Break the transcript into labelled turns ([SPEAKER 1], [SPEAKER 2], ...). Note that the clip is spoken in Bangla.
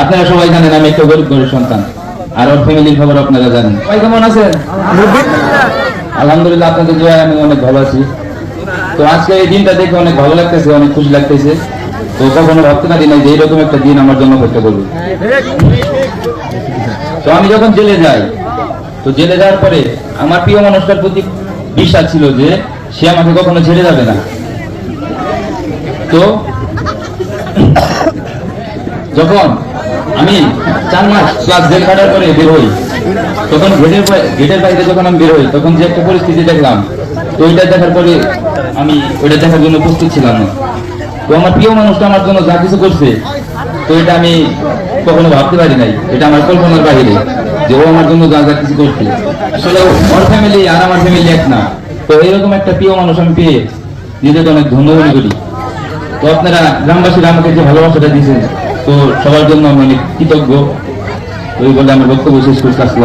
[SPEAKER 1] আপনারা সবাই জানেন আমি একটা গরিব ঘরের সন্তান, আর ওর ফ্যামিলির খবর আপনারা জানেন। সবাই কেমন আছেন? আলহামদুলিল্লাহ, আপনাদের দোয়ায় আমি অনেক ভালো আছি। তো আজকে এই দিনটা দেখে অনেক ভালো লাগতেছে, অনেক খুশি লাগতেছে। তো কখনো ভাবতে পারি নাই যে এইরকম একটা দিন আমার জন্য অপেক্ষা করবে। তো আমি যখন জেলে যাই, তো জেলে যাওয়ার পরে আমার প্রিয় মানুষটার প্রতি বিশ্বাস ছিল যে সে আমাকে কখনো ছেড়ে যাবে না। তো যখন আমি 4 মাস ক্লাস জেল কাটার পরে বের হই, তখন গেটের বাইরে যখন আমি বের হই, তখন যে একটা পরিস্থিতি দেখলাম, তো ওইটা দেখার পরে আমি ওইটা দেখার জন্য প্রস্তুত ছিলাম না। তো আমার প্রিয় মানুষটা আমার জন্য যা কিছু করছে, তো এটা আমি কখনো ভাবতে পারি নাই, এটা আমার কল্পনার বাহিরে যে ও আমার জন্য যা যা কিছু করছে। আসলে ওর ফ্যামিলি আর আমার ফ্যামিলি এক না। তো এইরকম একটা প্রিয় মানুষ আমি পেয়ে নিজেকে অনেক ধন্য মনে করি। তো আপনারা গ্রামবাসীরা আমাকে যে ভালোবাসাটা দিয়েছেন, তো সবার জন্য আমি অনেক কৃতজ্ঞ। ওই বলে আমার বক্তব্য শেষ করছি।